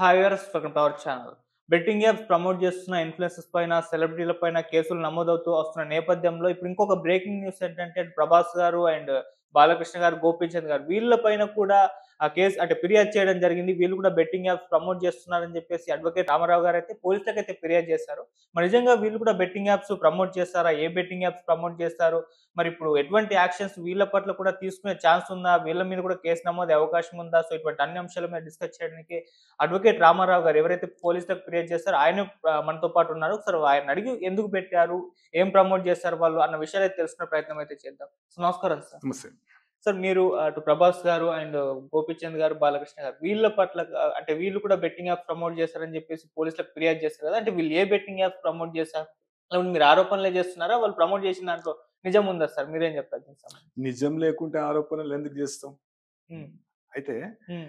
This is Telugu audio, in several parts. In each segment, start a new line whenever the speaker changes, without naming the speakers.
హైయర్స్ from our channel. Betting apps promote చేస్తున్న ఇన్‌ఫ్లుయెన్సర్స్ పైన, సెలబ్రిటీల పైన కేసులు నమోదవుతూ వస్తున్న నేపథ్యంలో ఇప్పుడు ఇంకొక బ్రేకింగ్ న్యూస్ ఏంటంటే 'ప్రభాస్' గారు అండ్ 'బాలకృష్ణ' గారు, 'గోపీచంద్' గారు వీళ్ళ పైన కూడా ఆ కేస్ అంటే ఫిర్యాదు చేయడం జరిగింది. వీళ్ళు కూడా బెట్టింగ్ యాప్స్ ప్రమోట్ చేస్తున్నారని చెప్పేసి అడ్వకేట్ రామారావు గారైతే పోలీసులకైతే ఫిర్యాదు చేశారు. మరి నిజంగా వీళ్ళు కూడా బెట్టింగ్ యాప్స్ ప్రమోట్ చేస్తారా? ఏ బెట్టింగ్ యాప్స్ ప్రమోట్ చేస్తారు? మరిప్పుడు ఎటువంటి యాక్షన్స్ వీళ్ళ పట్ల కూడా తీసుకునే ఛాన్స్ ఉందా? వీళ్ళ మీద కూడా కేసు నమోదయ్యే అవకాశం ఉందా? సో, ఇటువంటి అన్ని అంశాల మీద డిస్కస్ చేయడానికి అడ్వకేట్ రామారావు గారు ఎవరైతే పోలీసులకు ఫిర్యాదు చేస్తారో ఆయనే మనతో పాటు ఉన్నారు. ఒకసారి ఆయన్ని అడిగి ఎందుకు పెట్టారు? ఏం ప్రమోట్ చేస్తారు వాళ్ళు? అన్న విషయాలైతే తెలుసుకునే ప్రయత్నం అయితే చేద్దాం. సో, నమస్కారం సార్.
నమస్తే.
సార్ మీరు అటు 'ప్రభాస్' గారు అండ్ 'గోపీచంద్' గారు, 'బాలకృష్ణ' గారు వీళ్ళ పట్ల అంటే వీళ్ళు కూడా బెట్టింగ్ యాప్స్ ప్రమోట్ చేస్తారని చెప్పేసి పోలీసులకు ఫిర్యాదు చేస్తారు కదా! అంటే వీళ్ళు ఏ బెట్టింగ్ యాప్స్ ప్రమోట్ చేశారు? లేకపోతే మీరు ఆరోపణలే చేస్తున్నారా? వాళ్ళు ప్రమోట్ చేసిన దాంట్లో నిజం ఉందా సార్? మీరేం చెప్తారు దీనికి సంబంధించి?
నిజం లేకుంటే ఆరోపణలు ఎందుకు జేస్తాం?
హ్మ్.
అయితే
హ్మ్.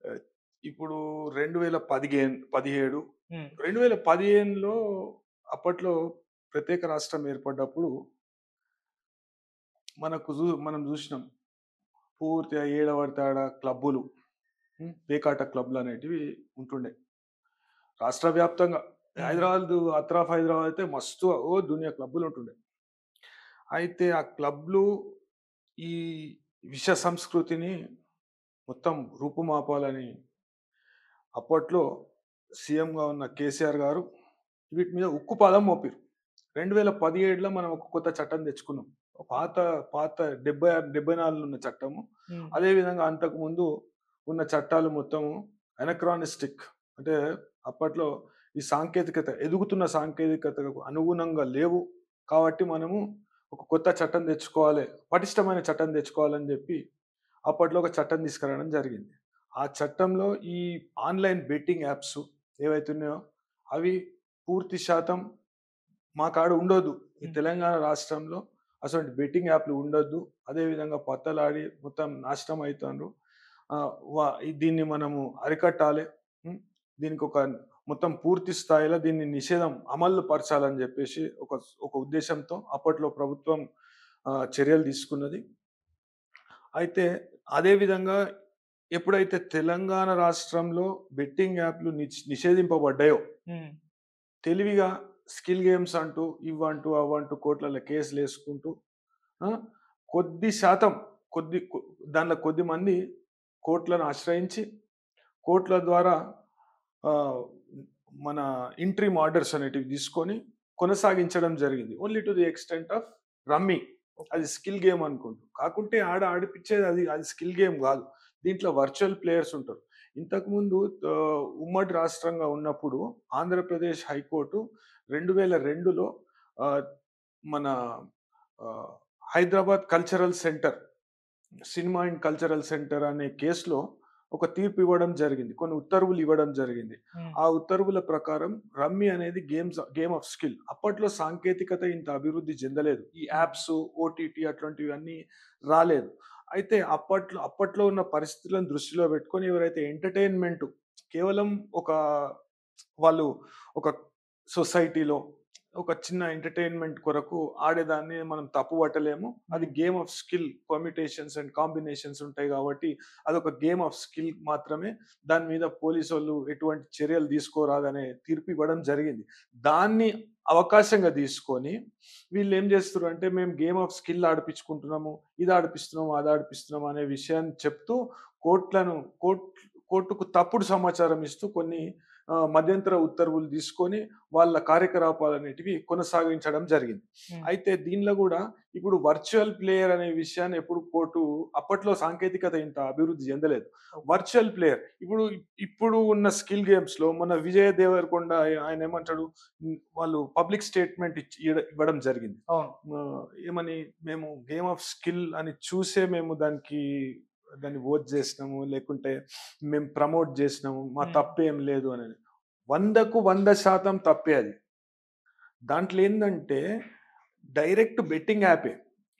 ఆహ్, ఇప్పుడు 17
హ్మ్.
2015లో అప్పట్లో ప్రత్యేక రాష్ట్రం ఏర్పడ్డప్పుడు మనం జూసినాం. పూర్తిగా ఏడ పడితే ఆడ క్లబ్బులు, పేకాట క్లబ్‌లనేటివి ఉంటుండే. రాష్ట్ర వ్యాప్తంగా
హ్మ్.
అత్రాఫ్ హైదరాబాద్ అయితే మస్తు దునియా క్లబ్బులుంటుండే. అయితే ఆ క్లబ్‌లు ఈ విష సంస్కృతిని మొత్తం రూపుమాపాలని అప్పట్లో సీఎంగా ఉన్న కేసీఆర్ గారు వీటి మీద ఉక్కుపాదం మోపిర్రు. 2017లో మనం ఒక కొత్త చట్టం తెచ్చుకున్నాం.
ఓకే.
పాత పాత 76, 74లో ఉన్న చట్టము.
హ్మ్.
అదే విధంగా అంతకుముందు ఉన్న చట్టాలు మొత్తము అనక్రానిస్టిక్. అంటే అప్పట్లో ఈ సాంకేతికత ఎదుగుతున్న సాంకేతికతకు అనుగుణంగా లేవు. కాబట్టి మనము ఒక కొత్త చట్టం తెచ్చుకోవాలి. పటిష్టమైన చట్టం తెచ్చుకోవాలని జెప్పి అప్పట్లో ఒక చట్టం తీసుకురావడం జరిగింది. ఆ చట్టంలో ఈ ఆన్‌లైన్ బెట్టింగ్ యాప్స్ ఏవైతే ఉన్నాయో అవి పూర్తి శాతం మా కాడ ఉండొద్దు. ఈ
హ్మ్.
తెలంగాణ రాష్ట్రంలో అసోంటి బెట్టింగ్ యాప్‌లు ఉండొద్దు. అదే విధంగా పత్తలాడి మొత్తం నాశనం అయితాండ్రు. దీన్ని మనము అరికట్టాలి. హ్మ్. దీనికొక మొత్తం పూర్తి స్థాయిలో దీన్ని నిషేధం అమలు పరచాలని జెప్పేసి ఒక ఉద్దేశ్యంతో అప్పట్లో ప్రభుత్వం చర్యలు తీసుకున్నది. అయితే అదే విధంగా ఎప్పుడైతే తెలంగాణ రాష్ట్రంలో బెట్టింగ్ యాప్‌లు నిషేధింపబడ్డాయో,
హ్మ్.
తెలివిగా స్కిల్ గేమ్స్ అంటూ, ఇవ్వంటూ, అవ్వంటూ కోట్లల్ల కేసులేసుకుంటూ ఆ! కొద్ది శాతం కొద్ది కొ దాంట్లో కొద్ది మంది కోర్ట్‌లను ఆశ్రయించి, కోర్ట్‌ల ద్వారా ఆహ్, మన ఇంట్రిమ్ ఆర్డర్స్ అనేటివి తీసుకొని కొనసాగించడం జరిగింది. Only to the extent of rummy.
Okay.
అది స్కిల్ గేమ్ అనుకుంటూ. కాకుంటే ఆడ ఆడిపిచ్చేది అది స్కిల్ గేమ్ గాదు. దీంట్లో వర్చువల్ ప్లేయర్స్ ఉంటారు. ఇంతకుముందు ఉమ్మడి రాష్ట్రంగా ఉన్నప్పుడు ఆంధ్రప్రదేశ్ హైకోర్టు 2002లో ఆహ్, మన ఆహ్, Hyderabad cultural centre, cinema and cultural centre అనే కేస్‌లో ఒక తీర్పు ఇవ్వడం జరిగింది. కొన్ని ఉత్తర్వులు ఇవ్వడం జరిగింది.
హ్మ్.
ఆ ఉత్తర్వుల ప్రకారం రమ్మీ అనేది గేమ్ ఆఫ్ స్కిల్. అప్పట్లో సాంకేతికత ఇంత అభివృద్ధి చెందలేదు. ఈ
హ్మ్.
యాప్స్, ఓటీటీ అట్లాంటివన్నీ రాలేదు. అయితే అప్పట్లో ఉన్న పరిస్థితులను దృష్టిలో పెట్టుకొని ఎవరైతే ఎంటర్‌టైన్‌మెంట్ కేవలం ఒక వాళ్ళు ఒక సొసైటీలో ఒక చిన్న ఎంటర్‌టైన్‌మెంట్ కొరకు ఆడేదాన్ని మనం తప్పు పట్టలేము. అది
హ్మ్.
Game of skill permutations and combinations ఉంటాయి కాబట్టి అదొక గేమ్ ఆఫ్ స్కిల్ మాత్రమే. దాని మీద పోలీసోళ్ళు ఎటువంటి చర్యలు తీసుకోరాదనే తీర్పు ఇవ్వడం జరిగింది. దాన్ని అవకాశంగా తీసుకొని వీళ్ళేం చేస్తుర్రు అంటే మేము గేమ్ ఆఫ్ స్కిల్ ఆడిపించుకుంటున్నాము, ఇది ఆడిపిస్తున్నాము, అది ఆడిపిస్తున్నాము అనే విషయాన్ని చెప్తూ కోర్ట్‌లను కోర్ట్ కోర్టుకు తప్పుడు సమాచారం ఇస్తూ కొన్ని మధ్యంతర ఉత్తర్వులు తీసుకొని వాళ్ళ కార్యకలాపాలనేటివి కొనసాగించడం జరిగింది.
హ్మ్.
అయితే దీనిలో గూడా ఇప్పుడు వర్చువల్ ప్లేయర్ అనే విషయాన్ని ఎప్పుడు కోర్టు అప్పట్లో సాంకేతికత ఇంత అభివృద్ధి చెందలేదు.
ఓకే.
వర్చువల్ ప్లేయర్ ఇప్పుడు ఉన్న స్కిల్ గేమ్స్‌లో మన విజయ్ దేవరకొండ ఆయన ఏమంటాడు? వాళ్ళు పబ్లిక్ స్టేట్మెంట్ ఇవ్వడం జరిగింది.
అవును.
ఏమని మేము గేమ్ ఆఫ్ స్కిల్ అని చూసే మేము దాన్ని ఓట్ జేసినాము. లేకుంటే మేము ప్రమోట్ జేసినాము. మా
హ్మ్.
తప్పేం లేదు అనేది. 100కు 100% తప్పే అది. దాంట్లో ఏందంటే డైరెక్ట్ బెట్టింగ్ యాపే.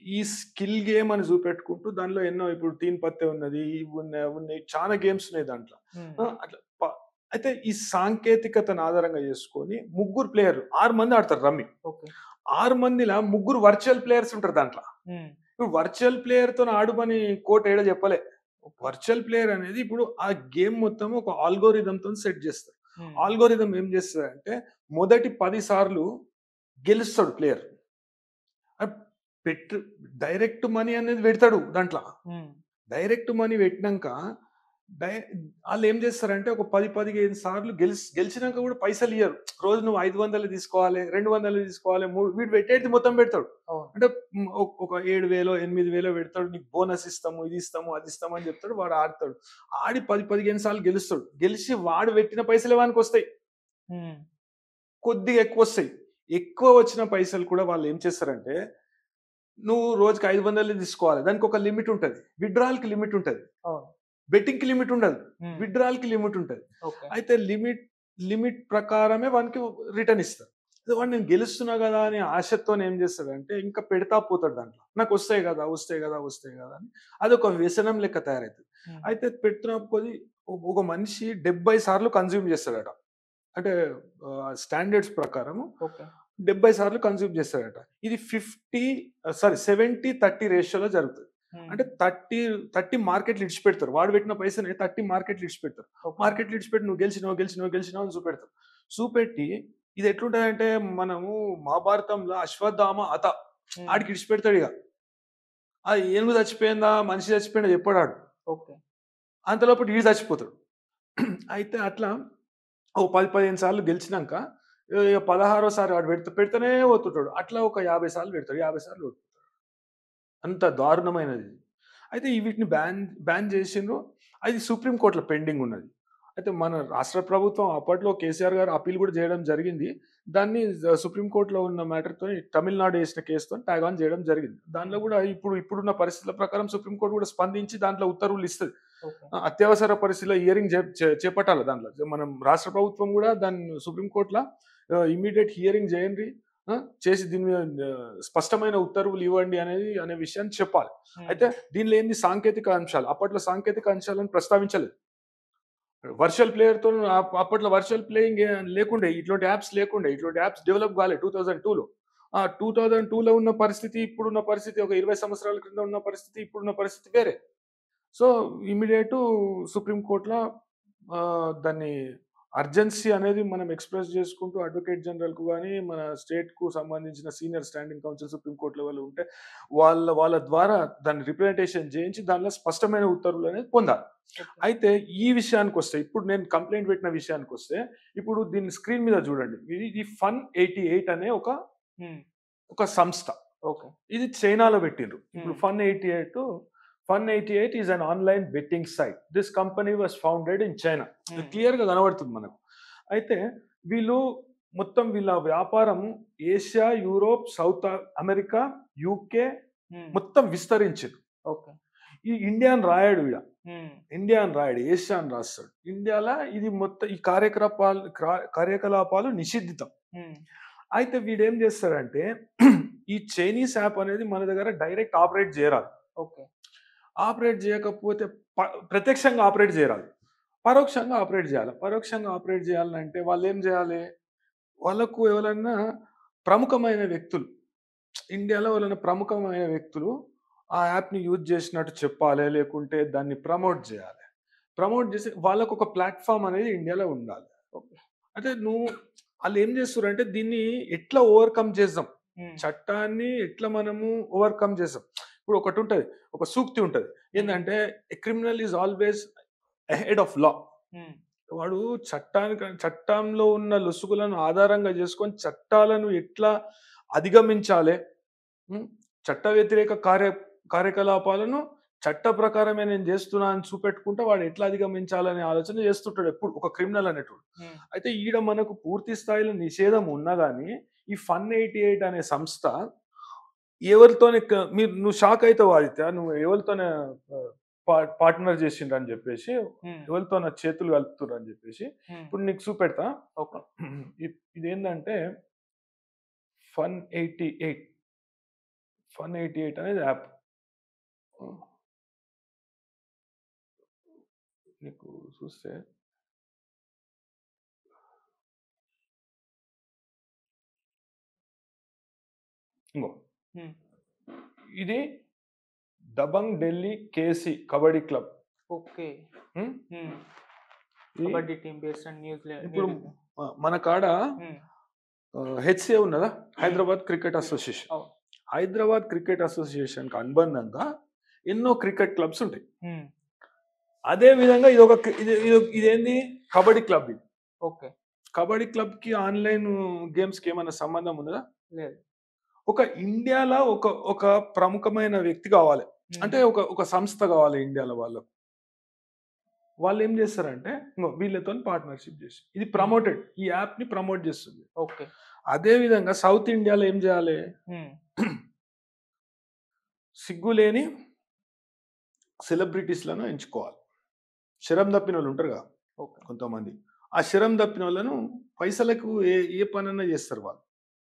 ఈ స్కిల్ గేమ్ అని చూపెట్టుకుంటూ దానిలో ఎన్నో ఇప్పుడు తీన్ పత్తే ఉన్నది. ఇవున్నాయి, అవున్నాయి చాలా గేమ్స్ ఉన్నాయి దాంట్లో.
హ్మ్.
అట్లా అయితే ఈ సాంకేతికతను ఆధారంగా చేసుకొని ముగ్గురు ప్లేయర్లు 6 మంది ఆడతారు రమ్మీ.
ఓకే.
6 మందిలా ముగ్గురు వర్చువల్ ప్లేయర్స్ ఉంటారు దాంట్ల.
హ్మ్.
ఇప్పుడు వర్చువల్ ప్లేయర్‌తోని ఆడుమని కోర్ట్ ఏడ చెప్పలే. వర్చువల్ ప్లేయర్ అనేది ఇప్పుడు ఆ గేమ్ మొత్తం ఒక ఆల్గోరిథంతో సెట్ చేస్తారు.
హ్మ్.
ఆల్గోరిథం ఏం చేస్తదంటే మొదటి 10 సార్లు గెలుస్తాడు ప్లేయర్. పెట్టు డైరెక్ట్ మనీ అనేది పెడతాడు దాంట్లో.
హ్మ్.
డైరెక్ట్ మనీ పెట్టినంక డై ఆళ్ళేం చేస్తారంటే ఒక 10, 15 సార్లు గెలిచినాక కూడా పైసలియ్యరు. రోజు నువ్వు 500 తీసుకోవాలి, 200 తీసుకోవాలి, వీడు పెట్టేది మొత్తం పెడతాడు.
అవును.
అంటే ఒక 7,000 8,000 పెడతాడు. నీకు బోనస్ ఇస్తాము, ఇది ఇస్తాము, అది ఇస్తాము అని చెప్తాడు. వాడు ఆడతాడు. ఆడి 10, 15 సార్లు గెలుస్తాడు. గెలిచి వాడు పెట్టిన పైసలే వానికొస్తాయి.
హ్మ్.
కొద్దిగా ఎక్కువొస్తాయి. ఎక్కువ వచ్చిన పైసలు కూడా వాళ్ళు ఏం చేస్తారంటే, నువ్వు రోజుకి 500 తీసుకోవాలి. దానికొక లిమిట్ ఉంటది. విత్‌డ్రాయల్‌కి లిమిట్ ఉంటది.
అవును.
బెట్టింగ్‌కి లిమిట్ ఉండదు.
హ్మ్.
విత్‌డ్రాయల్‌కి లిమిట్ ఉంటది.
ఓకే.
అయితే లిమిట్ ప్రకారమే వానికి రిటర్న్ ఇస్తారు. అదే వాడు నేను గెలుస్తున్నా గదా! అనే ఆశతోని ఏం చేస్తాడంటే ఇంకా పెడతా పోతాడు దాంట్లో. నాకొస్తాయి గదా! వస్తాయి గదా! వస్తాయి గదా! అని. అదొక వ్యసనం లెక్క తయారైతది.
హ్మ్.
అయితే పెడుతున్న కొద్దీ ఒక మనిషి 70 సార్లు కన్జ్యూమ్ చేస్తాడట. అంటే స్టాండర్డ్స్ ప్రకారము
ఓకే.
70 సార్లు కన్జ్యూమ్ చేస్తాడట. ఇది 70, 30 రేషియోలో జరుగుతది.
హ్మ్.
అంటే 30 మార్కెట్‌లు ఇడిచిపెడతారు. వాడు పెట్టిన పైసని 30 మార్కెట్‌లు ఇడిచిపెడతారు.
ఓకే.
మార్కెట్‌లో ఇడిచిపెట్టి నువ్వు గెలిచినావు, గెలిచినావు, గెలిచినావు అని చూపెడతారు. చూపెట్టి ఇది ఎట్లుంటదంటే మనము మహాభారతంలో అశ్వత్థామ హత
హ్మ్.
ఆడికి ఇడిచిపెడతాడిగ. ఆ ఏనుగు చచ్చిపోయిందా? మనిషి చచ్చిపోయిందా చెప్పాడు ఆడు.
ఓకే.
అంతలోపు ఈడు చచ్చిపోతాడు. అయితే అట్లా ఓ 10, 15 సార్లు గెలిచినంక ఇగ 16 వాడు పెడితేనే పోతుంటాడు. అట్లా ఒక 50 సార్లు పెడతాడు. 50 సార్లు ఓడిపోతాడు. అంత దారుణమైనది. అయితే వీటిని బ్యాన్ చేసిండ్రు. అది సుప్రీం కోర్ట్‌లో పెండింగ్ ఉన్నది. అయితే మన రాష్ట్ర ప్రభుత్వం అప్పట్లో కేసీఆర్ గారు అప్పీల్ కూడా చేయడం జరిగింది. దాన్ని సుప్రీం కోర్ట్‌లో ఉన్న మ్యాటర్‌తోని తమిళనాడు ఏసిన కేస్‌తోని టాగ్ ఆన్ చేయడం జరిగింది. దాంట్లో కూడా ఇప్పుడున్న పరిస్థితుల ప్రకారం సుప్రీం కోర్ట్ కూడా స్పందించి దాంట్లో ఉత్తర్వులు ఇస్తది.
ఓకే.
అత్యవసర పరిస్థితిలో హియరింగ్ చేపట్టాలి దాంట్లో. మనం రాష్ట్ర ప్రభుత్వం కూడా దాన్ని సుప్రీం కోర్ట్‌ల ఇమ్మీడియేట్ హియరింగ్ చేయండి. ఆ! చేసి దీని మీద స్పష్టమైన ఉత్తర్వులు ఇవ్వండి అనే విషయాన్ని చెప్పాలి.
హ్మ్.
అయితే దీనిలో ఏంది సాంకేతిక అంశాలు. అప్పట్లో సాంకేతిక అంశాలను ప్రస్తావించలేదు. వర్చువల్ ప్లేయర్‌తో అప్పట్లో వర్చువల్ ప్లేయింగ్ లేకుండే. ఇటువంటి యాప్స్ లేకుండే. ఇటువంటి యాప్స్ డెవలప్ కాలే 2002లో. 2002లో ఉన్న పరిస్థితి, ఇప్పుడున్న పరిస్థితి ఒక 20 సంవత్సరాల క్రితం ఉన్న పరిస్థితి, ఇప్పుడున్న పరిస్థితి వేరే. సో, ఇమ్మీడియేటు సుప్రీం కోర్ట్‌ల దాన్ని అర్జెన్సీ అనేది మనం ఎక్స్‌ప్రెస్ చేసుకుంటూ అడ్వకేట్ జనరల్‌కు గాని, మన స్టేట్‌కు సంబంధించిన senior standing council supreme court లెవెల్‌లో ఉంటే, వాళ్ళ ద్వారా దాన్ని రిప్రజెంటేషన్ చేయించి దానిలో స్పష్టమైన ఉత్తర్వులనేది పొందాలి.
ఓకే.
అయితే ఈ విషయానికొస్తే, ఇప్పుడు నేను కంప్లెయింట్ పెట్టిన విషయానికొస్తే, ఇప్పుడు దీన్ని స్క్రీన్ మీద చూడండి. ఇది ఫన్88 అనే
హ్మ్.
ఒక సంస్థ.
ఓకే.
ఇది చైనాలో పెట్టిండ్రు. ఇప్పుడు
హ్మ్.
ఫన్88 is an online betting site. This company was founded in China.
Hmm.
క్లియర్‌గా కనబడుతుంది మనకు. అయితే వీళ్ళు వీళ్ళ వ్యాపారం Asia, Europe, South America, UK
hmm.
మొత్తం విస్తరించింది.
ఓకే.
ఈ ఇండియా అని రాయడు ఈడ.
హ్మ్.
ఇండియా అని రాయడు. ఏషియా అని రాస్తాడు. ఇండియాల ఇది మొత్తం ఈ కార్యకలాపాలు నిషిద్ధితం.
హ్మ్.
అయితే వీడేం చేస్తాడంటే ఈ చైనీస్ యాప్ అనేది మన దగ్గర డైరెక్ట్ ఆపరేట్ చేయరాదు.
ఓకే.
ఆపరేట్ చేయకపోతే ప్రత్యక్షంగా ఆపరేట్ చేయరాదు. పరోక్షంగా ఆపరేట్ చేయాలి. పరోక్షంగా ఆపరేట్ చేయాలంటే వాళ్ళేం చేయాలి? వాళ్ళకు ఎవరన్నా ప్రముఖమైన వ్యక్తులు, ఇండియాలో ఎవరైనా ప్రముఖమైన వ్యక్తులు ఆ యాప్‌ని యూజ్ చేసినట్టు చెప్పాలి. లేకుంటే దాన్ని ప్రమోట్ చేయాలి. ప్రమోట్ చేసి వాళ్ళకొక ప్లాట్‌ఫార్మ్ అనేది ఇండియాలో ఉండాలి.
ఓకే.
అయితే ఆళ్ళేం చేస్తుర్రంటే దీన్ని ఎట్లా ఓవర్‌కమ్ చేద్దాం?
హ్మ్.
చట్టాన్ని ఎట్లా మనము ఓవర్‌కమ్ చేద్దాం? ఇప్పుడు ఒకటుంటది. ఒక సూక్తి ఉంటది.
హ్మ్.
ఏందంటే, "a criminal is always ahead of law."
హ్మ్.
వాడు చట్టంలో ఉన్న లొసుగులను ఆధారంగా చేసుకొని చట్టాలను ఎట్లా అధిగమించాలే, హ్మ్. చట్ట వ్యతిరేక కార్యకలాపాలను చట్ట ప్రకారమే నేను చేస్తున్నా అని చూపెట్టుకుంటే వాడు ఎట్లా అధిగమించాలనే ఆలోచన చేస్తుంటాడు ఎప్పుడు ఒక క్రిమినల్ అనేటోడు.
హ్మ్.
అయితే ఈడ మనకు పూర్తి స్థాయిలో నిషేధం ఉన్నా గాని, ఈ ఫన్88 అనే సంస్థ ఎవరితోని నువ్వు షాక్ అయితావు ఆదిత్య. నువ్వు ఎవరితోని ఆహ్, పార్ట్‌నర్ చేసిండ్రని జెప్పేసి,
హ్మ్.
ఎవరితోనో చేతులు కలుపుతుర్రని జెప్పేసి.
హ్మ్.
ఇప్పుడు నీకు చూపెడతా.
ఓకే.
ఇదేందంటే ఫన్88. ఫన్88 అనేది యాప్. హ్మ్. నీకు చూస్తే ఇంగో
హ్మ్.
ఇది Dabangg Delhi KC kabaddi club.
Okay.
హ్మ్.
హ్మ్.
ఈ
kabaddi team based on New Zealand
ఇప్పుడు
న్యూఢిల్లీ.
మన కాడ
హ్మ్.
హెచ్సిఏ ఉన్నదా?
హ్మ్.
Hyderabad cricket association.
అవును.
హైదరాబాద్ క్రికెట్ అసోసియేషన్‌కి అనుబంధంగా ఎన్నో క్రికెట్ క్లబ్స్ ఉంటాయి.
హ్మ్.
అదే విధంగా ఇదేంది కబడ్డీ క్లబ్ ఇది.
ఓకే.
కబడ్డీ క్లబ్‌కి ఆన్‌లైన్ గేమ్స్‌కి ఏమన్నా సంబంధం ఉన్నదా?
లేదు.
ఒక ఇండియాలో ఒక ప్రముఖమైన వ్యక్తి కావాలి.
హ్మ్.
అంటే ఒక సంస్థ కావాలి ఇండియాలో వాళ్ళకు. వాళ్ళేం చేస్తారంటే ఇంగో వీళ్ళతోని పార్ట్నర్‌షిప్ చేసి ఇది
హ్మ్.
ప్రమోటెడ్. ఈ యాప్‌ని ప్రమోట్ చేస్తుంది.
ఓకే.
అదే విధంగా సౌత్ ఇండియాలో ఏం చేయాలి?
హ్మ్.
సిగ్గులేని సెలబ్రిటీస్‌లను ఎంచుకోవాలి. శరం తప్పినోళ్ళు ఉంటారుగా
ఓకే.
కొంతమంది. ఆ శరం తప్పినోళ్ళను పైసలకు ఏ పనన్నా చేస్తారు వాళ్ళు.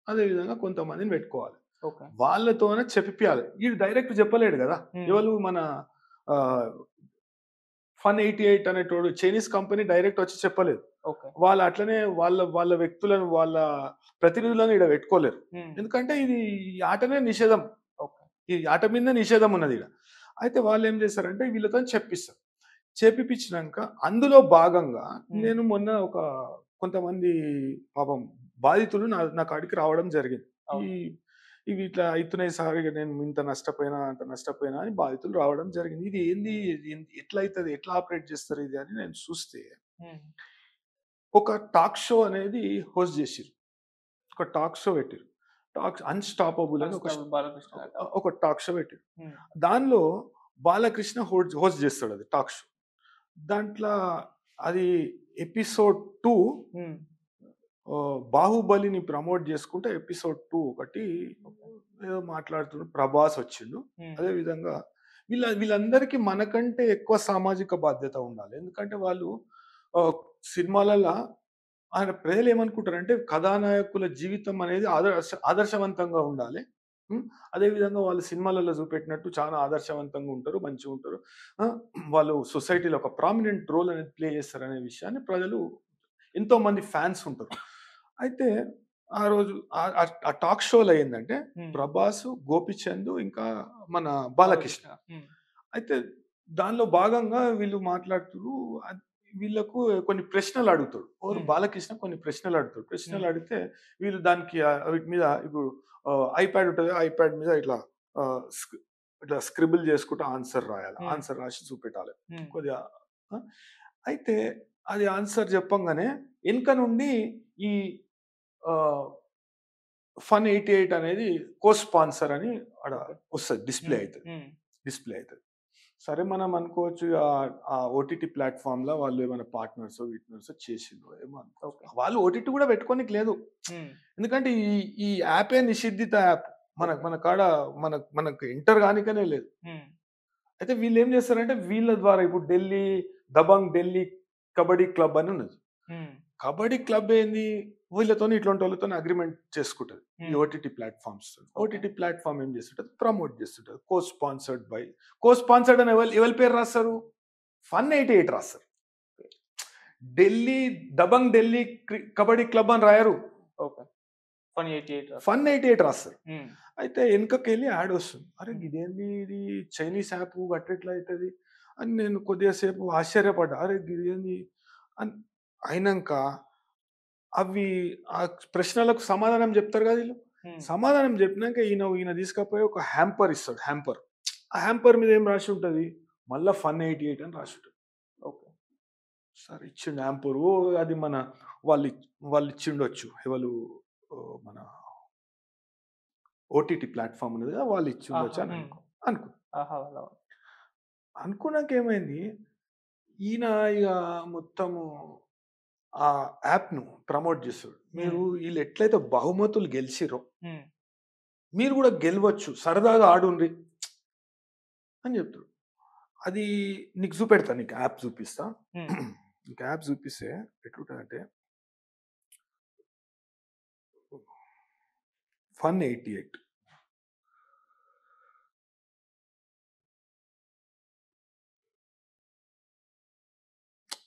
అదే విధంగా కొంతమందిని పెట్టుకోవాలి.
ఓకే.
వాళ్ళతోనే చెప్పిపియాలి. ఈడు డైరెక్ట్ చెప్పలేడు గదా!
హ్మ్.
ఎవలు మన ఆహ్, ఫన్ 88 అనేటోడు చైనీస్ కంపెనీ డైరెక్ట్ వచ్చి చెప్పలేదు.
ఓకే.
వాళ్ళు అట్లనే వాళ్ళ వ్యక్తులను, వాళ్ళ ప్రతినిధులను ఈడ పెట్టుకోలేరు.
హ్మ్.
ఎందుకంటే ఇది ఈ ఆటనే నిషేధం.
ఓకే.
ఈ ఆట మీదనే నిషేధం ఉన్నది ఈడ. అయితే వాళ్ళేం చేశారంటే వీళ్ళతోని చెప్పిస్తారు. చేపిపిచ్చినంక అందులో భాగంగా
హ్మ్.
నేను మొన్న కొంతమంది పాపం బాధితులు నా కాడికి రావడం జరిగింది. ఈ
అవును.
ఇవి ఇట్లా అయితున్నాయి సార్. ఇక నేను ఇంత నష్టపోయినా, అంత నష్టపోయినా అని బాధితులు రావడం జరిగింది. ఇది ఏంది? ఎట్లా అయితది? ఎట్లా ఆపరేట్ చేస్తారు ఇది అని నేను చూస్తే,
హ్మ్.
ఒక టాక్ షో అనేది హోస్ట్ చేసిర్రు. ఒక టాక్ షో పెట్టిర్రు. అన్‌స్టాపబుల్ అని
కానిస్టేబుల్ బాలకృష్ణ గారి టాక్.
ఒక టాక్ షో పెట్టిర్రు.
హ్మ్.
దానిలో బాలకృష్ణ హోస్ట్ చేస్తాడు అది టాక్ షో. దాంట్లో అది ఎపిసోడ్ 2
హ్మ్.
'బాహుబలిని' ప్రమోట్ చేసుకుంటే ఎపిసోడ్ 2 ఒకటి
ఓకే.
ఏదో మాట్లాడుతుండు. 'ప్రభాస్' వచ్చిండు.
హ్మ్.
అదే విధంగా వీళ్ళందరికీ మనకంటే ఎక్కువ సామాజిక బాధ్యత ఉండాలి. ఎందుకంటే వాళ్ళు ఆహ్, సినిమాలల్ల ఆయన ప్రజలేమనుకుంటారంటే కథానాయకుల జీవితం అనేది ఆదర్శవంతంగా ఉండాలి. హ్మ్. అదే విధంగా వాళ్ళు సినిమాలలో చూపెట్టినట్టు చాలా ఆదర్శవంతంగా ఉంటారు. మంచిగుంటారు. ఆ! వాళ్ళు సొసైటీలో ఒక ప్రామినెంట్ రోల్ అనేది ప్లే చేస్తారనే విషయాన్ని ప్రజలు ఎంతోమంది ఫ్యాన్స్ ఉంటారు. అయితే ఆ రోజు ఆ టాక్ షోలో ఏందంటే
హ్మ్.
'ప్రభాస్', 'గోపీచంద్' ఇంకా మన 'బాలకృష్ణ'.
బాలకృష్ణ. హ్మ్.
అయితే దానిలో భాగంగా వీళ్ళు మాట్లాడుతుర్రు. వీళ్ళకు కొన్ని ప్రశ్నలు అడుగుతాడు. ఎవరు
హ్మ్.
బాలకృష్ణ కొన్ని ప్రశ్నలు అడుగుతాడు.
హ్మ్.
ప్రశ్నలు అడిగితే వీళ్ళు దానికి వీటి మీద ఇప్పుడు ఐప్యాడ్ ఉంటది. ఐప్యాడ్ మీద ఇట్లా ఆహ్, స్క్ ఇట్లా స్క్రిబుల్ చేసుకుంటూ ఆన్సర్ రాయాలి.
హ్మ్.
ఆన్సర్ రాసి చూపెట్టాలి.
హ్మ్.
కొద్దిగా ఆ! అయితే అది ఆన్సర్ చెప్పంగానే ఎనక నుండి ఈ ఆహ్, ఫన్ 88 అనేది స్పాన్సర్ అని ఆడ
ఓకే.
వస్తది. డిస్‌ప్లే
హ్మ్.
అయితది.
హ్మ్.
డిస్‌ప్లే అయితది. సరే మనం అనుకోవచ్చు ఆ ఓటీటీ ప్లాట్‌ఫార్మ్‌లో వాళ్ళు ఏమైనా పార్ట్నర్సో, వీట్నర్సో చేసిండ్రో ఏమో అనుకోవచ్చు.
ఓకే.
వాళ్ళు ఓటీటీ కూడా పెట్టుకోనికి లేదు.
హ్మ్.
ఎందుకంటే ఈ యాపే నిషిద్ధిత యాప్.
ఓకే.
మన కాడ మనకు ఎంటర్ గానికనే లేదు.
హ్మ్.
అయితే వీళ్ళేం చేస్తారంటే వీళ్ళ ద్వారా ఇప్పుడు ఢిల్లీ కబడ్డీ క్లబ్ అని ఉన్నది.
హ్మ్.
కబడ్డీ క్లబ్ ఏంది? వీళ్ళతోని ఇట్లాంటోళ్ళతోని అగ్రీమెంట్ చేసుకుంటది. ఈ
హ్మ్.
OTT platforms.
Okay.
OTT platform ఏం చేస్తుంటది? ప్రమోట్ చేస్తుంటది. కో స్పాన్సర్డ్ అని ఎవరి పేరు రాస్తారు? ఫన్ 88 రాస్తారు. ఢిల్లీ ఢిల్లీ కబడ్డీ క్లబ్ అని రాయరు.
ఓకే. ఫన్ 88 రాస్తారు.
ఫన్ 88 రాస్తారు.
హ్మ్.
అయితే ఎనకకెళ్ళి యాడ్ వస్తుంది. అరే!
హ్మ్.
ఇదేంది ఇది చైనీస్ యాప్ గట్లెట్లా అయితది? అని నేను కొద్దిగా సేపు ఆశ్చర్యపడ్డా. అరే! గిదేంది అని అయినంక అవి ఆ ప్రశ్నలకు సమాధానం చెప్తారు కదా వీళ్ళు.
హ్మ్.
సమాధానం చెప్పినాక ఈయన తీసుకపోయి ఒక హ్యాంపర్ ఇస్తాడు. హ్యాంపర్. ఆ హ్యాంపర్ మీద ఏం రాసి ఉంటది? మళ్ళా ఫన్ 88 అని రాసి ఉంటది.
ఓకే.
సరే ఇచ్చిండు హ్యాంపరు. అది వాళ్ళిచ్చిండొచ్చు. ఎవలు మన ఓటీటీ ప్లాట్‌ఫార్మ్ ఉన్నది కదా! వాళ్ళు ఇచ్చిండొచ్చు
ఆహా!
అని
హ్మ్.
అనుకున్నా.
ఆహా! అలా.
అనుకున్నాక ఏమైంది? ఈయన ఇగ మొత్తము ఆ యాప్‌ను ప్రమోట్ చేస్తాడు.
హ్మ్.
ఈళ్ళు ఎట్లయితే బహుమతులు గెలిచిర్రో
హ్మ్.
మీరు కూడా గెలవచ్చు. సరదాగా ఆడుండ్రి అని చెప్తాడు. అది నీకు చూపెడతా. నీకు యాప్ చూపిస్తా.
హ్మ్.
నీకు యాప్ చూపిస్తే ఎట్లుంటదంటే ఫన్ 88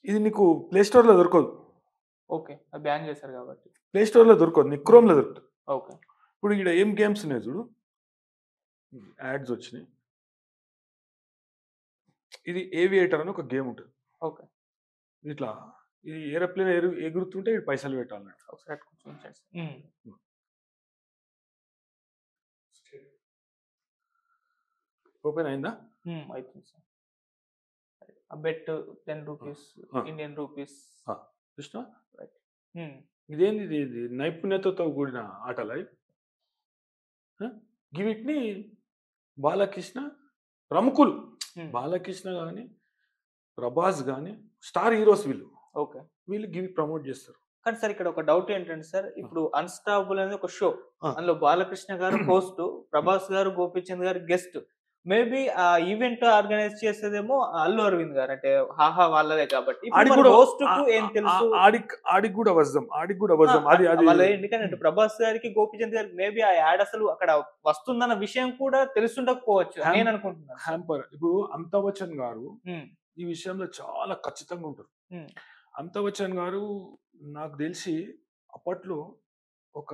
ఇది నీకు ప్లే స్టోర్‌లో దొరకదు.
ఓకే. అది బ్యాన్ చేశారు కాబట్టి.
ప్లే స్టోర్‌లో దొరకదు. నీకు
హ్మ్.
క్రోమ్‌లో దొరుకుతది.
ఓకే.
ఇప్పుడు ఈడ ఏం గేమ్స్ ఉన్నాయి చూడు. యాడ్స్ వచ్చినాయి. ఇది ఏవియేటర్ అని ఒక గేమ్ ఉంటుంది.
ఓకే.
ఇట్లా ఈ ఏరోప్లేన్ ఎగురుతుంటే వీడు పైసలు పెట్టాలన్నట్టు.
ఒకసారి అటు కూర్చోండి సార్. హ్మ్.
ఓపెన్ అయిందా?
అయితుంది సార్. ఆ బెట్ 10 రూపీస్
ఆ.
Indian rupees.
చూసినా
రైట్. హ్మ్.
ఇదేంది ఇది నైపుణ్యతతో కూడిన ఆటలా ఇవి? వీటిని బాలకృష్ణ ప్రముఖులు
హ్మ్.
బాలకృష్ణ కానీ ప్రభాస్ కానీ స్టార్ హీరోస్
ఓకే.
వీళ్ళు గివి ప్రమోట్ చేస్తారు.
కానీ సార్ ఇక్కడ ఒక డౌట్ ఏంటంటే సార్, ఇప్పుడు అన్‌స్టాపబుల్ అనేది ఒక షో.
ఆ.
అందులో బాలకృష్ణ గారు హోస్ట్, ప్రభాస్ గారు, గోపీచంద్ గారు గెస్ట్. మేబీ ఆ ఈవెంట్ ఆర్గనైజ్ చేసేదేమో అల్లు అరవింద్ గారు. అంటే హాహా వాళ్ళదే కాబట్టి.
ఆడికి
ఇప్పుడు
కూడా
హోస్ట్‌కు ఏం తెలుసు?
ఆడికి కూడా వద్దాం అది అది
వాళ్ళ ఎందుకంటే ప్రభాస్ గారికి, గోపీచంద్ గారికి మేబీ ఆ యాడ్ అసలు అక్కడ వస్తుందన్న విషయం కూడా తెలిసుండకపోవచ్చు అని నేను అనుకుంటున్నాను సార్.
హ్యాంపర్. ఇప్పుడు అమితాబ్ బచ్చన్ గారు
హ్మ్.
ఈ విషయంలో చాలా ఖచ్చితంగా ఉంటారు.
హ్మ్.
అమితాబ్ బచ్చన్ గారు నాకు తెలిసి అప్పట్లో ఒక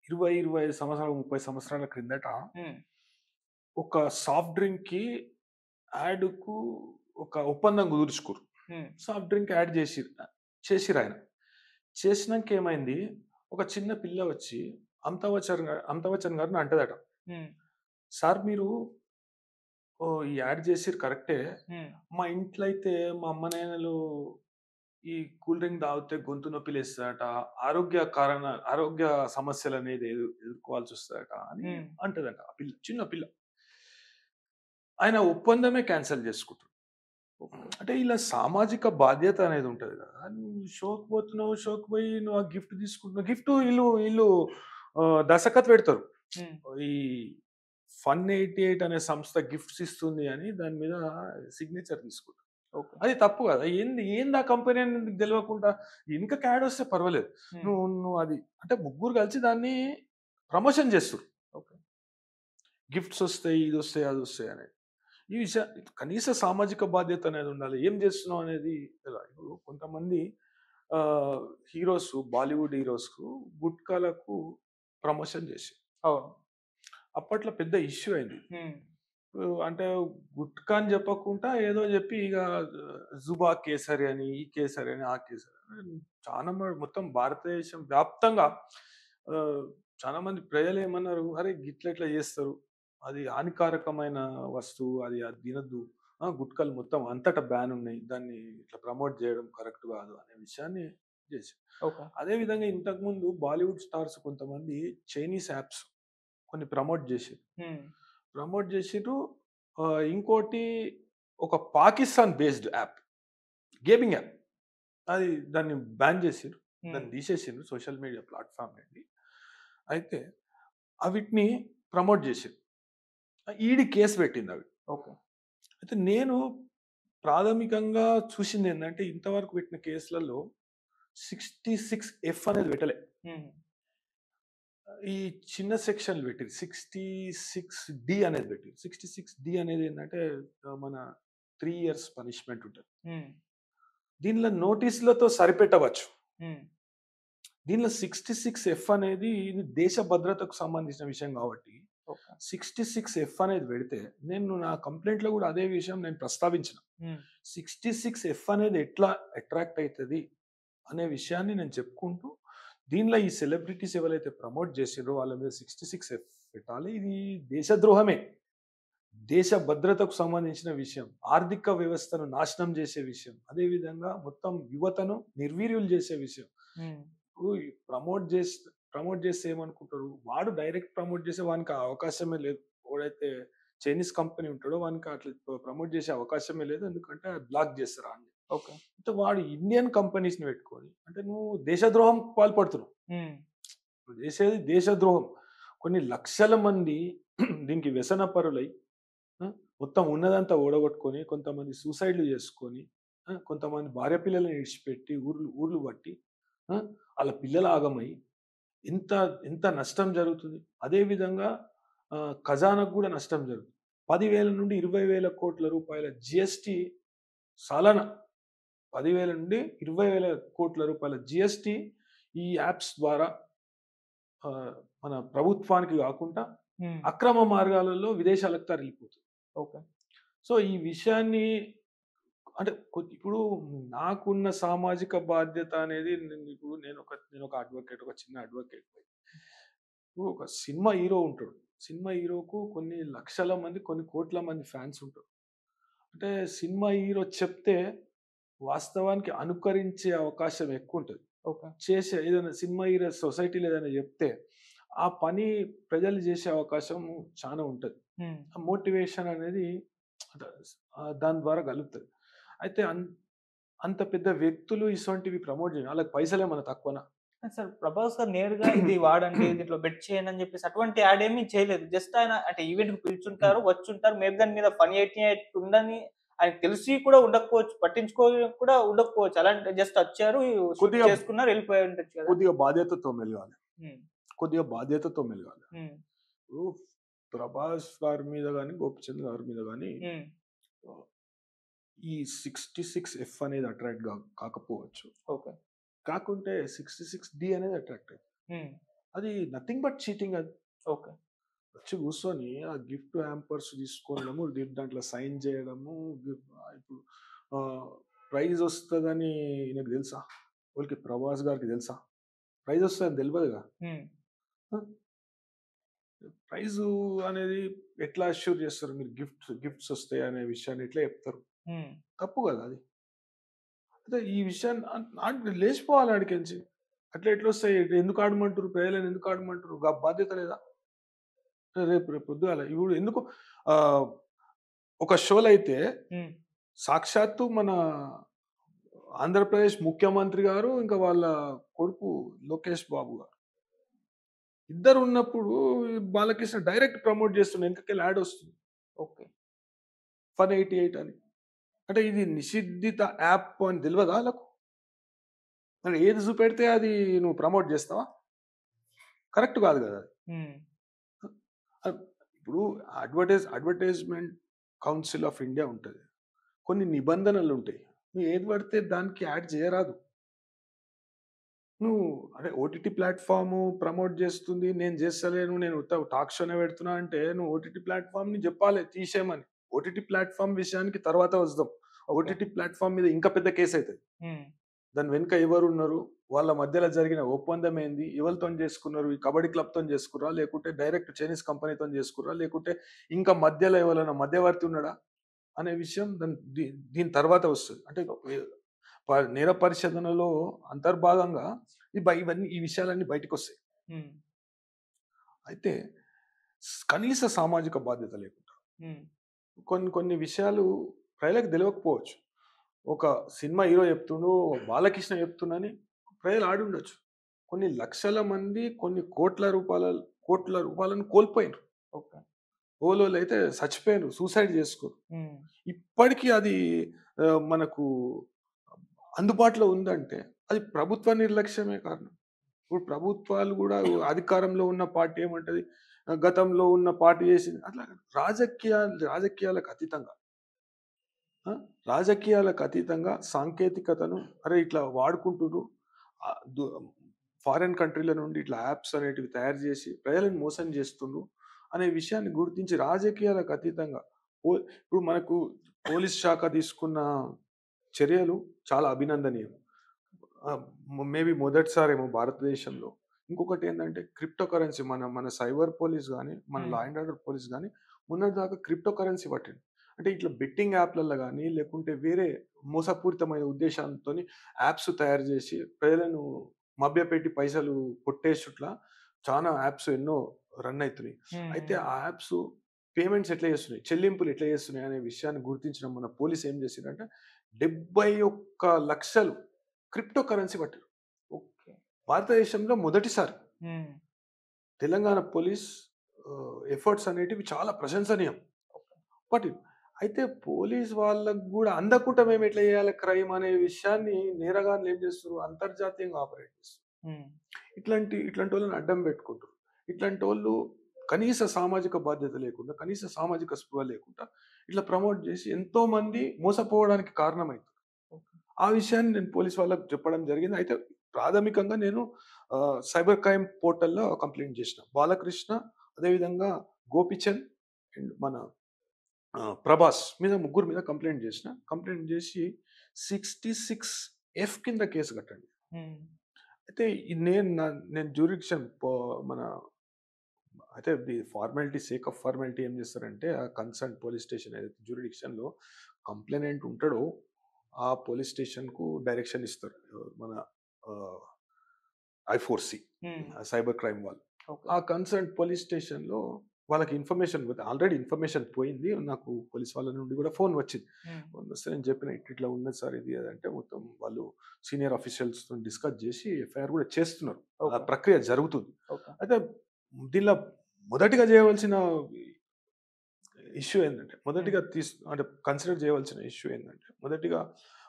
25 సంవత్సరాలు 30 సంవత్సరాల క్రిందట
హ్మ్.
ఒక సాఫ్ట్ డ్రింక్ కి యాడ్కు ఒక ఒప్పందం కుదుర్చుకోరు.
హ్మ్.
సాఫ్ట్ డ్రింక్ యాడ్ చేసిరు ఆయన. చేసినాక ఏమైంది, ఒక చిన్న పిల్ల వచ్చి అమితాబ్ బచ్చన్ గారిని అంటదట,
హ్మ్.
సార్ మీరు ఈ యాడ్ చేసిరు కరెక్టే.
హ్మ్.
మా ఇంట్లో అయితే మా అమ్మ నాయనలు ఈ కూల్ డ్రింక్ తాగితే గొంతు నొప్పి లేస్తదట. ఆరోగ్య సమస్యలనేది ఎదుర్కోవాల్సి వస్తదట అని
హ్మ్.
అంటదట ఆ పిల్ల. చిన్న పిల్ల. ఆయన ఒప్పందమే క్యాన్సెల్ చేసుకుంటాడు. అంటే ఇలా సామాజిక బాధ్యత అనేది ఉంటది కదా! నువ్వు షోకి పోయి నువ్వు ఆ గిఫ్ట్ తీసుకుంటున్నావు. గిఫ్ట్ ఈళ్ళు దస్తఖత్ పెడతారు.
హ్మ్.
ఈ ఫన్ 88 అనే సంస్థ గిఫ్ట్స్ ఇస్తుంది అని దాని మీద సిగ్నేచర్ తీసుకుంటారు.
ఓకే.
అది తప్పు కదా! ఏంది ఆ కంపెనీ అని నీకు తెలవకుండా ఎనకకి యాడ్ వస్తే పర్వాలేదు.
హ్మ్.
నువ్వు అది అంటే ముగ్గురు కలిసి దాన్ని ప్రమోషన్ చేస్తుర్రు.
ఓకే.
గిఫ్ట్స్ వస్తాయి, ఇదొస్తాయి, అదొస్తాయి అనేది. ఈ కనీస సామాజిక బాధ్యత అనేది ఉండాలి. ఏం చేస్తున్నావు అనేది ఇప్పుడు కొంతమంది బాలీవుడ్ హీరోస్‌కు గుట్కాలకు ప్రమోషన్ చేసిర్రు.
అవును.
అప్పట్లో పెద్ద ఇష్యూ అయింది.
హ్మ్.
అంటే గుట్కా అని చెప్పకుండా ఏదో చెప్పి ఇక జుబా కేసరి అని, ఈ కేసరి అని, ఆ కేసరి అని చాలా మొత్తం భారతదేశం వ్యాప్తంగా ఆహ్, చాలా మంది ప్రజలు ఏమన్నారు, "అరే! గిట్ల ఎట్లా చేస్తారు? అది హానికారకమైన వస్తువు. అది తినొద్దు. గుట్కాలు మొత్తం అంతటా బ్యాన్ ఉన్నాయి. దాన్ని ఇట్లా ప్రమోట్ చేయడం కరెక్ట్ కాదు" అనే విషయాన్ని చేశారు.
ఓకే.
అదే విధంగా ఇంతకుముందు బాలీవుడ్ స్టార్స్ కొంతమంది చైనీస్ యాప్స్ కొన్ని ప్రమోట్ చేసిర్రు.
హ్మ్.
ప్రమోట్ చేసిర్రు. ఇంకోటి ఒక Pakistan based app. Gaming app. దాన్ని బ్యాన్ చేసిర్రు.
హ్మ్.
దాన్ని తీసేసిండ్రు సోషల్ మీడియా ప్లాట్‌ఫార్మ్ నుండి. అయితే అవిటిని ప్రమోట్ చేసిర్రు. ఈడీ కేస్ పెట్టిందవి.
ఓకే.
అయితే నేను ప్రాథమికంగా చూసిందేందంటే ఇంతవరకు పెట్టిన కేసులలో 66 అనేది పెట్టలే.
హ్మ్.
ఈ చిన్న సెక్షన్‌లు పెట్టిర్రు. 66 అనేది పెట్టిర్రు. 66 అనేది ఏందంటే మన 3 ఇయర్స్ పనిష్మెంట్ ఉంటది.
హ్మ్.
దీనిలో నోటీసులతో సరిపెట్టవచ్చు.
హ్మ్.
దీనిలో 66 అనేది ఇది దేశ భద్రతకు సంబంధించిన విషయం కాబట్టి
ఓకే.
66 అనేది పెడితే నేను నా కంప్లెయింట్‌లో కూడా అదే విషయం నేను ప్రస్తావించిన.
హ్మ్.
66 అనేది ఎట్లా అట్రాక్ట్ అయితది అనే విషయాన్ని నేను చెప్పుకుంటూ దీనిలో ఈ సెలబ్రిటీస్ ఎవరైతే ప్రమోట్ చేసిర్రో వాళ్ళ మీద 66 పెట్టాలి. ఇది దేశద్రోహమే. దేశ భద్రతకు సంబంధించిన విషయం. ఆర్థిక వ్యవస్థను నాశనం చేసే విషయం. అదే విధంగా మొత్తం యువతను నిర్వీర్యులు చేసే విషయం.
హ్మ్.
ఇప్పుడు ప్రమోట్ చేస్తే ఏమనుకుంటారు? వాడు డైరెక్ట్ ప్రమోట్ చేసే వానికి ఆ అవకాశమే లేదు. ఎవడైతే చైనీస్ కంపెనీ ఉంటాడో వానికి అట్లా ప్రమోట్ చేసే అవకాశమే లేదు. ఎందుకంటే బ్లాక్ చేస్తారు ఆన్ని.
ఓకే.
అంటే వాడు ఇండియన్ కంపెనీస్‌ని పెట్టుకొని అంటే నువ్వు దేశద్రోహంకి పాల్పడుతున్నావు.
హ్మ్.
నువ్వు చేసేది దేశద్రోహం. కొన్ని లక్షల మంది దీనికి వ్యసనపరులై ఆ! మొత్తం ఉన్నదంతా ఓడగొట్టుకొని, కొంతమంది సూసైడ్‌లు చేసుకొని, కొంతమంది భార్య పిల్లల్ని విడిచిపెట్టి ఊర్లు ఊర్లు పట్టి, ఆళ్ళ పిల్లలు ఆగమై ఎంత ఎంత నష్టం జరుగుతుంది. అదే విధంగా ఖజానాకు కూడా నష్టం జరుగుతుంది. 10,000 నుండి 20,000 కోట్ల రూపాయల జీఎస్టీ సాలన 10,000 నుండి 20,000 కోట్ల రూపాయల జీఎస్టీ ఈ యాప్స్ ద్వారా ఆహ్, మన ప్రభుత్వానికి గాకుండా
హ్మ్.
అక్రమ మార్గాలలో విదేశాలకు తరలిపోతుంది.
ఓకే.
సో, ఈ విషయాన్ని అంటే ఇప్పుడు నాకున్న సామాజిక బాధ్యత అనేది నేనొక అడ్వకేట్. ఒక చిన్న అడ్వకేట్. ఇప్పుడు ఒక సినిమా హీరో ఉంటాడు. సినిమా హీరోకు కొన్ని లక్షల మంది, కొన్ని కోట్ల మంది ఫ్యాన్స్ ఉంటారు. అంటే సినిమా హీరో చెప్తే వాస్తవానికి అనుకరించే అవకాశం ఎక్కువుంటది.
ఓకే.
ఏదైనా సినిమా హీరో సొసైటీలో ఏదైనా చెప్తే, ఆ పని ప్రజలు చేసే అవకాశం చానా ఉంటది.
హ్మ్.
ఆ మోటివేషన్ అనేది దాని ద్వారా కలుగుతది. అయితే అంత పెద్ద వ్యక్తులు ఇసొంటివి ప్రమోట్ జేయరు. ఆళ్ళకి పైసలేమన్నా తక్కువనా?
సార్ 'ప్రభాస్' గారు నేరుగా ఇది వాడండి, దీంట్లో బెట్ చేయండి అని చెప్పేసి అటువంటి యాడ్ ఏమి చేయలేదు. జస్ట్ ఆయన అంటే ఈవెంట్‌కి పిలిచుంటారు, వచ్చుంటారు. మేబీ దాని మీద ఫన్ 88 ఉందని ఆయనకు తెలిసి కూడా ఉండకపోవచ్చు. పట్టించుకోని కూడా ఉండకపోవచ్చు. అలాంటి జస్ట్ వచ్చారు, షూట్
కొద్దిగా
చేసుకున్నారు, వెళ్ళిపోయి ఉండొచ్చు కదా!
కొద్దిగా బాధ్యతతో మెలగాలి.
హ్మ్.
కొద్దిగా బాధ్యతతో మెలగాలి.
హ్మ్.
ఇప్పుడు 'ప్రభాస్' గారి మీద గాని, 'గోపిచంద్' గారి మీద గాని
హ్మ్.
ఆహ్, ఈ 66 అనేది అట్రాక్ట్ కాకపోవచ్చు.
ఓకే.
కాకుంటే 66 అనేది అట్రాక్ట్ అయింది.
హ్మ్.
అది నథింగ్ బట్ చీటింగ్ అది.
ఓకే.
వచ్చి కూర్చొని ఆ గిఫ్ట్ హ్యాంపర్స్ తీసుకోవడము, దాంట్లో సైన్ చేయడము, ఇప్పుడు ఆహ్, ప్రైజ్ వస్తదని ఈయనకు తెలుసా? ఓళ్ళకి 'ప్రభాస్' గారికి తెలుసా? ప్రైజ్ వస్తదని తెలవదుగా.
హ్మ్.
ఆ! ప్రైజు అనేది ఎట్లా అష్యూర్ చేస్తారు? మీరు గిఫ్ట్స్ వస్తాయి అనే విషయాన్ని ఎట్లా చెప్తారు?
హ్మ్.
తప్పు కదా అది. అదే ఈ విషయాన్ని లేచిపోవాలి ఆడికెంచి. అట్లా ఎట్లొస్తాయి? ఎందుకు ఆడమంటుర్రు? ప్రజలను ఎందుకు ఆడమంటుర్రు? బాధ్యత లేదా? రేపు రేపు పొద్దుగాల ఇప్పుడు ఎందుకు ఆహ్, ఒక షోలో అయితే
హ్మ్.
సాక్షాత్తు మన ఆంధ్రప్రదేశ్ ముఖ్యమంత్రి గారు, ఇంకా వాళ్ళ కొడుకు లోకేష్ బాబు గారు. ఇద్దరున్నప్పుడు బాలకృష్ణ డైరెక్ట్ ప్రమోట్ చేస్తుండు. ఎనకకెళ్ళి యాడ్ వస్తుంది.
ఓకే.
ఫన్ 88 అని. అంటే ఇది నిషిద్ధిత యాప్ అని తెలవదా ఆళ్ళకు? మరి ఏది చూపెడితే అది నువ్వు ప్రమోట్ చేస్తావా? కరెక్ట్ కాదు కదా! అది.
హ్మ్.
ఆహ్, ఇప్పుడు అడ్వర్టైజ్‌మెంట్ కౌన్సిల్ ఆఫ్ ఇండియా ఉంటది. కొన్ని నిబంధనలుంటాయి. నువ్వు ఏది పడితే దానికి యాడ్ చేయరాదు. నువ్వు అదే ఓటీటీ ప్లాట్‌ఫార్మ్ ప్రమోట్ చేస్తుంది. నేను చేస్తలేను. నేను ఉత్త టాక్ షోనే పెడుతున్నా అంటే నువ్వు ఓటీటీ ప్లాట్‌ఫార్మ్‌ని చెప్పాలి తీసేయమని. ఓటీటీ ప్లాట్‌ఫార్మ్ విషయానికి తర్వాత వద్దాం.
ఓకే.
ఓటీటీ ప్లాట్‌ఫార్మ్ మీద ఇంకా పెద్ద కేసయితది.
హ్మ్.
దాని వెనుక ఎవరున్నారు? వాళ్ళ మధ్యలో జరిగిన ఒప్పందం ఏంది? ఎవరితోని చేసుకున్నారు? ఈ కబడ్డీ క్లబ్‌తోని చేసుకుర్రా? లేకుంటే డైరెక్ట్ చైనీస్ కంపెనీతోని చేసుకుర్రా? లేకుంటే ఇంకా మధ్యలో ఎవరైనా మధ్యవర్తి ఉన్నాడా? అనే విషయం దీని తర్వాత వస్తది. అంటే ఎ నేర పరిశోధనలో అంతర్భాగంగా ఈ విషయాలన్నీ బయటికొస్తాయి.
హ్మ్.
అయితే కనీస సామాజిక బాధ్యత లేకుండా
హ్మ్.
కొన్ని కొన్ని విషయాలు ప్రజలకు తెలవకపోవచ్చు. ఒక సినిమా హీరో చెప్తుండు, బాలకృష్ణ చెప్తుండని ప్రజలు ఆడుండొచ్చు. కొన్ని లక్షల మంది కొన్ని కోట్ల రూపాయలను కోల్పోయిన్రు.
ఓకే.
ఓలోలైతే చచ్చిపోయిన్రు. సూసైడ్ చేసుకుర్రు.
హ్మ్.
ఇప్పటికి అది మనకు అందుబాటులో ఉందంటే అది ప్రభుత్వ నిర్లక్ష్యమే కారణం. ఇప్పుడు ప్రభుత్వాలు గూడా అధికారంలో ఉన్న పార్టీ ఏమంటది? గతంలో ఉన్న పార్టీ చేసింది అట్లా రాజకీయాలకు అతీతంగా ఆ! రాజకీయాలకు అతీతంగా సాంకేతికతను అరే! ఇట్లా వాడుకుంటుర్రు. ఆహ్, దు ఫారిన్ కంట్రీల నుండి ఇట్లా యాప్స్ అనేటివి తయారు చేసి ప్రజలను మోసం చేస్తుండ్రు అనే విషయాన్ని గుర్తించి రాజకీయాలకు అతీతంగా ఇప్పుడు మనకు పోలీస్ శాఖ తీసుకున్న చర్యలు చాలా అభినందనీయం. మేబీ మొదటిసారేమో భారతదేశంలో. ఇంకొకటేందంటే క్రిప్టో కరెన్సీ మన సైబర్ పోలీస్ గాని, మన
హ్మ్.
లా అండ్ ఆర్డర్ పోలీస్ గాని మొన్నటిదాకా క్రిప్టో కరెన్సీ పట్టిండు. అంటే ఇట్లా బెట్టింగ్ యాప్‌లల్ల గాని, లేకుంటే వేరే మోసపూరితమైన ఉద్దేశాలతోని యాప్స్ తయారు జేసి ప్రజలను మభ్యపెట్టి పైసలు కొట్టేసుట్ల చానా యాప్స్ ఎన్నో రన్ అయితున్నాయి. అయితే
హ్మ్.
ఆ యాప్స్ పేమెంట్స్ ఎట్లా చేస్తున్నాయి? చెల్లింపులు ఎట్లా చేస్తున్నాయి? అనే విషయాన్ని గుర్తించిన మన పోలీస్ ఏం చేసిందంటే 71,00,000 క్రిప్టో కరెన్సీ పట్టారు.
ఓకే.
భారతదేశంలో మొదటిసారి
హ్మ్.
తెలంగాణ పోలీస్ ఎఫర్ట్స్ అనేటివి చాలా ప్రశంసనీయం. బట్ అయితే పోలీస్ వాళ్ళకి గూడా అందకుండా మేము ఎట్లా చేయాలి క్రైమ్ అనే విషయాన్ని నేరగాన్లు ఏం చేస్తుర్రు అంతర్జాతీయంగా ఆపరేట్ చేస్తుర్రు.
హ్మ్.
ఇట్లాంటోళ్ళని అడ్డం పెట్టుకుంటారు. ఇట్లాంటోళ్ళు కనీస సామాజిక బాధ్యత లేకుండా, కనీస సామాజిక స్పృహ లేకుండా ఇట్లా ప్రమోట్ చేసి ఎంతోమంది మోసపోవడానికి కారణమైతున్నారు.
ఓకే.
ఆ విషయాన్ని నేను పోలీస్ వాళ్ళకి చెప్పడం జరిగింది. అయితే ప్రాథమికంగా నేను సైబర్ క్రైమ్ పోర్టల్‌లో కంప్లెయింట్ చేసిన. బాలకృష్ణ, అదేవిధంగా గోపీచంద్ అండ్ మన ప్రభాస్ మీద ముగ్గురు మీద కంప్లైంట్ చేసిన. కంప్లైంట్ చేసి 66(F) కింద కేసు కట్టండి.
హ్మ్.
అయితే నేను జ్యూరిడిక్షన్ మన అయితే ఫార్మాలిటీ సేక్ ఆఫ్ ఫార్మాలిటీ ఏం చేస్తారంటే ఆ కన్సర్న్ పోలీస్ స్టేషన్ ఏదైతే జ్యూరిడిక్షన్‌లో కంప్లైనెంట్ ఉంటాడో ఆ పోలీస్ స్టేషన్‌కు డైరెక్షన్ ఇస్తారు. మన ఆహ్, ఐ4సి
హ్మ్.
సైబర్ క్రైమ్ వాళ్ళు.
ఓకే.
ఆ కన్సర్న్ పోలీస్ స్టేషన్‌లో వాళ్ళకి ఇన్ఫర్మేషన్ ఆల్రెడీ ఇన్ఫర్మేషన్ పోయింది. నాకు పోలీస్ వాళ్ళ నుండి కూడా ఫోన్ వచ్చింది.
హ్మ్.
ఫోన్ వస్తే నేను చెప్పిన ఇట్లా ఉన్నది సార్ ఇది అది అంటే మొత్తం వాళ్ళు సీనియర్ ఆఫీషియల్స్‌తోని డిస్కస్ చేసి ఎఫ్ఐఆర్ కూడా చేస్తున్నారు. ఆ
ఓకే.
ప్రక్రియ జరుగుతుంది.
ఓకే.
అయితే దీనిలో మొదటిగా చేయవలసిన ఇష్యూ ఏందంటే
హ్మ్.
అంటే కన్సిడర్ చేయవలసిన ఇష్యూ ఏందంటే మొదటిగా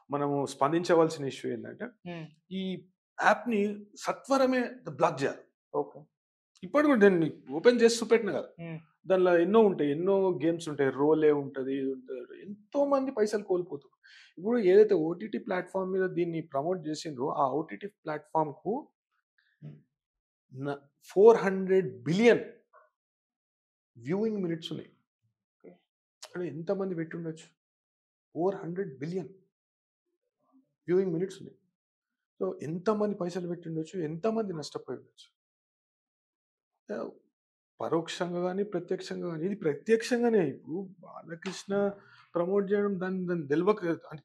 మనము స్పందించవలసిన ఇష్యూ ఏందంటే
హ్మ్.
ఈ యాప్‌ని సత్వరమే బ్లాక్ చేయాలి.
ఓకే.
ఇప్పటికి కూడా నేను ఓపెన్ చేసి చూపెట్టిన కదా!
హ్మ్.
దానిలో ఎన్నో ఉంటాయి. ఎన్నో గేమ్స్ ఉంటాయి. రోలే ఉంటది. ఇది ఉంటది. ఎంతో మంది పైసలు కోల్పోతున్నారు. ఇప్పుడు ఏదైతే ఓటీటీ ప్లాట్‌ఫార్మ్ మీద దీన్ని ప్రమోట్ చేసిండ్రో, ఆ ఓటీటీ ప్లాట్‌ఫార్మ్‌కు న 400 బిలియన్ వ్యూయింగ్ మినిట్స్ ఉన్నాయి.
ఓకే.
అంటే ఎంతమంది పెట్టుండొచ్చు? 400 బిలియన్ వ్యూయింగ్ మినిట్స్ ఉన్నాయి. సో, ఎంతమంది పైసలు పెట్టిండొచ్చు? ఎంతమంది నష్టపోయి ఉండొచ్చు? ఆహ్, పరోక్షంగా గాని, ప్రత్యక్షంగా గాని ఇది ప్రత్యక్షంగానే ఇప్పుడు బాలకృష్ణ ప్రమోట్ చేయడం దాన్ని దాన్ని తెలవక అంటే